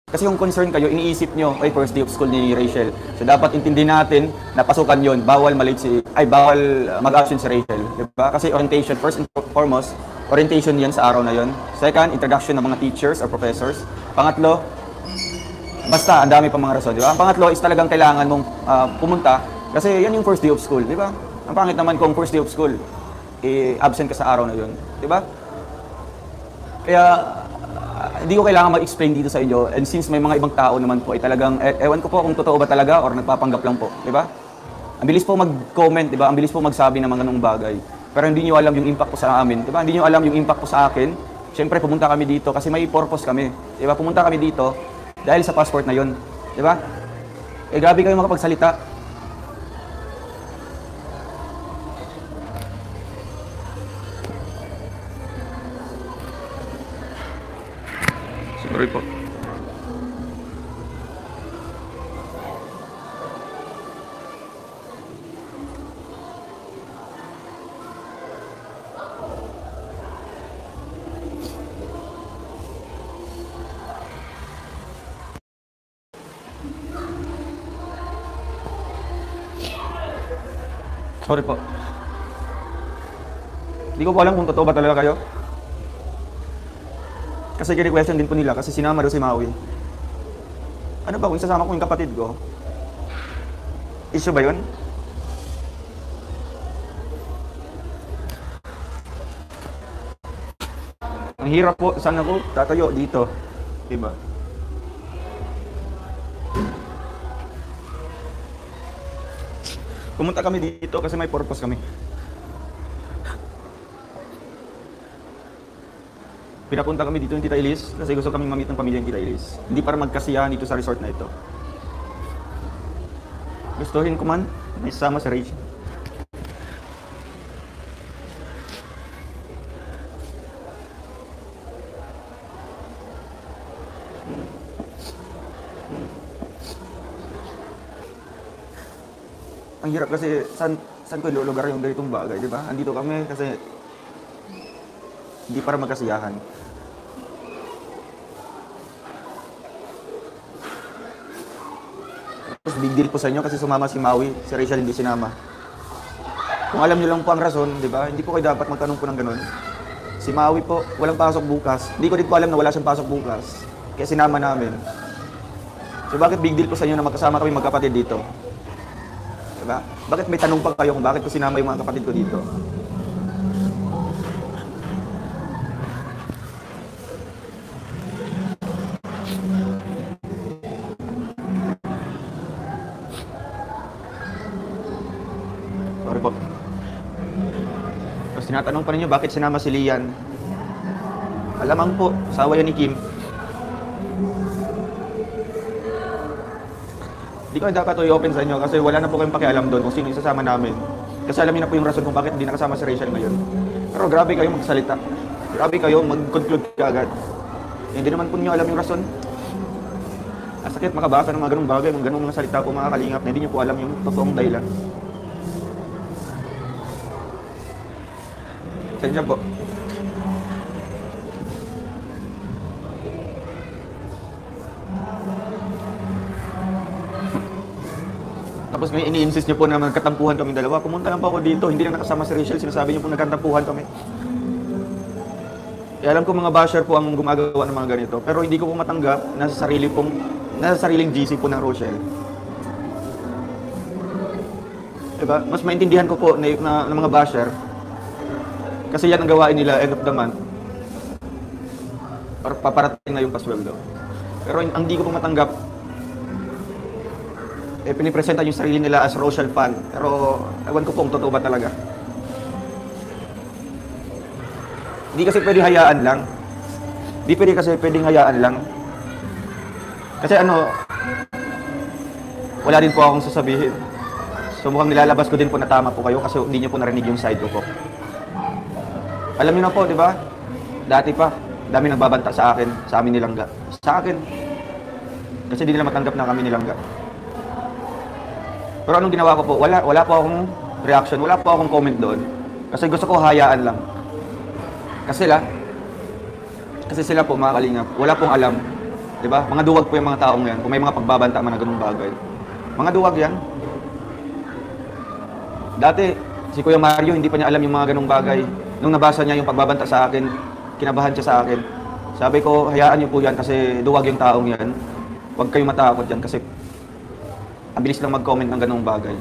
Kasi yung concern kayo, iniisip nyo, ay first day of school ni Rachel. So dapat intindihin natin na pasukan yon, bawal mag-absent si Rachel. Diba? Kasi orientation, first and foremost, orientation yan sa araw na yon. Second, introduction ng mga teachers or professors. Pangatlo, basta, ang dami pa mga rason, di ba? Ang pangatlo is talagang kailangan mong pumunta kasi yan yung first day of school, di ba? Ang pangit naman kung first day of school, absent ka sa araw na yun, di ba? Kaya, hindi ko kailangan mag-explain dito sa inyo, and since may mga ibang tao naman po ay talagang, ewan ko po kung totoo ba talaga or nagpapanggap lang po, di ba? Ang bilis po mag-comment, di ba? Ang bilis po magsabi ng mga ganung bagay. Pero hindi nyo alam yung impact po sa amin, di ba? Hindi nyo alam yung impact po sa akin. Siyempre, pumunta kami dito kasi may purpose kami, di ba? Pumunta kami dito dahil sa passport na yun, di ba? Grabe kayo makapagsalita. Sorry po. Sorry po. Hindi ko po alam kung totoo ba talaga kayo. Kasi kini-question din po nila kasi sinama daw si Maui. Ano ba kung isasama ko yung kapatid ko? Issue ba yun? Ang hirap po. Saan ako tatayo dito? Diba? Pumunta kami dito kasi may purpose kami. Pinapunta kami dito ng Tita Elise kasi gusto kami mamit ng pamilya ng Tita Elise. Hindi para magkasiyahan dito sa resort na ito. Gustuhin ko man, may sama si Rachel. Ang hirap kasi saan ko ilulugar yung ganitong bagay, di ba? Andito kami kasi hindi para magkasiyahan. Tapos big deal po sa inyo kasi sumama si Maui, si Rachel hindi sinama. Kung alam niyo lang po ang rason, di ba? Hindi po kayo dapat magtanong po ng ganun. Si Maui po, walang pasok bukas. Hindi ko din po alam na wala siyang pasok bukas. Kaya sinama namin. So bakit big deal po sa inyo na magkasama kami magkapatid dito? Diba? Bakit may tanong pa kayo kung bakit ko sinama yung mga kapatid ko dito? Sorry po. Tapos tinatanong pa ninyo bakit sinama si Lian. Alamang po, asawa yan ni Kim. Hindi ko dapat i-open sa inyo kasi wala na po kayong pakialam doon kung sino isasama namin. Kasi alam niyo na po yung rason kung bakit hindi nakasama si Rachel ngayon. Pero grabe kayo magsalita. Grabe kayo mag-conclude kaagad. Hindi naman po niyo alam yung rason. Sakit makabasa ng mga ganung bagay, mga ganung mga salita po mga kalingap na hindi niyo po alam yung totoong dahilan. Sensya po. Tapos may ini-insist niyo po na magkatampuhan kami dalawa. Pumunta lang po ako dito, hindi na nakasama si Rachel. Sinasabi niyo po nagkatampuhan kami. Kaya alam ko mga basher po ang gumagawa ng mga ganito. Pero hindi ko po matanggap na sa sariling GC po ng Rochelle. Diba? Mas maintindihan ko po na mga basher. Kasi yan ang gawain nila end of the month. Para paparating na yung pasweldo. Pero ang hindi ko po matanggap, pinipresenta yung sarili nila as Rochelle fan. Pero ewan ko po kung totoo ba talaga. Hindi kasi pwede hayaan lang. Hindi pwede kasi pwedeng hayaan lang. Kasi wala din po akong sasabihin. So mukhang nilalabas ko din po na tama po kayo kasi hindi niyo po narinig yung side ko po. Alam niyo na po, di ba? Dati pa, dami nagbabanta sa akin, sa amin nilangga. Sa akin. Kasi di nila matanggap na kami nilangga. Pero anong ginawa ko po? Wala po akong reaction, wala po akong comment doon. Kasi gusto ko hayaan lang. Kasi sila po mga kalingap, wala pong alam Di ba? Mga duwag po yung mga taong yan. Kung may mga pagbabanta man na ganung bagay. Mga duwag yan. Dati, si Kuya Mario, hindi pa niya alam yung mga ganung bagay. Nung nabasa niya yung pagbabanta sa akin, kinabahan siya sa akin. Sabi ko, hayaan niyo po yan kasi duwag yung taong yan. Huwag kayong matakot yan kasi ang bilis lang mag-comment ng ganung bagay.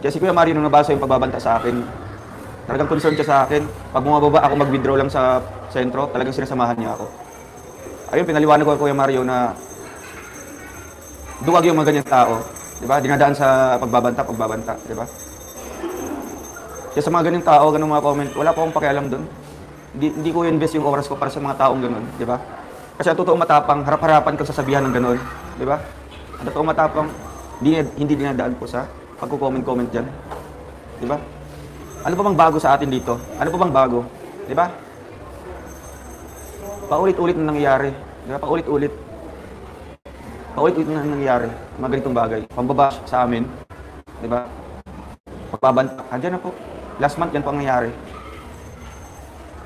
Kaya si Kuya Mario, nung nabasa yung pagbabanta sa akin, talagang concern siya sa akin. Pag bumababa ako mag-withdraw lang sa sentro, talagang sinasamahan niya ako. Ayun, pinaliwanag ko kay Kuya Mario na duwag yung mga ganyang tao. Diba? Dinadaan sa pagbabanta, diba? Kaya sa mga ganyang tao, ganung mga comment, wala po akong pakialam doon. Hindi ko invest yung oras ko para sa mga taong ganun, diba? Kasi ang totoong matapang, harap-harapan kang sasabihan ng ganun, diba? Ang totoong matapang, hindi dinadaan po sa pagko-comment-comment dyan. Diba? Ano pa bang bago sa atin dito? Ano pa bang bago? Diba? Paulit-ulit na nangyayari. Diba? Paulit-ulit. Paulit-ulit na nangyayari. Mga ganitong bagay. Pambabash sa amin. Diba? Pagbabanta. Andiyan na po. Last month yan po ang nangyayari.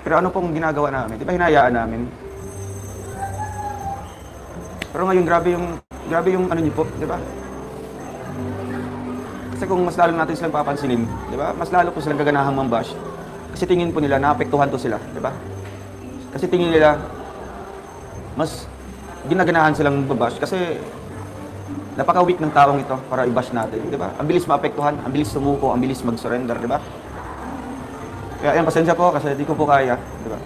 Pero ano pong ginagawa namin? Diba hinayaan namin? Pero ngayon, grabe yung ano niyo po. Diba? Kasi kung mas lalo natin silang papansinin, di ba? Mas lalo po silang gaganahang mambash. Kasi tingin po nila, naapektuhan to sila, di ba? Kasi tingin nila, mas ginaganahan silang babash kasi napaka-weak ng taong ito para i-bash natin, di ba? Ang bilis maapektuhan, ang bilis sumuko, ang bilis mag-surrender, di ba? Kaya yan, pasensya po kasi di ko po kaya, di ba?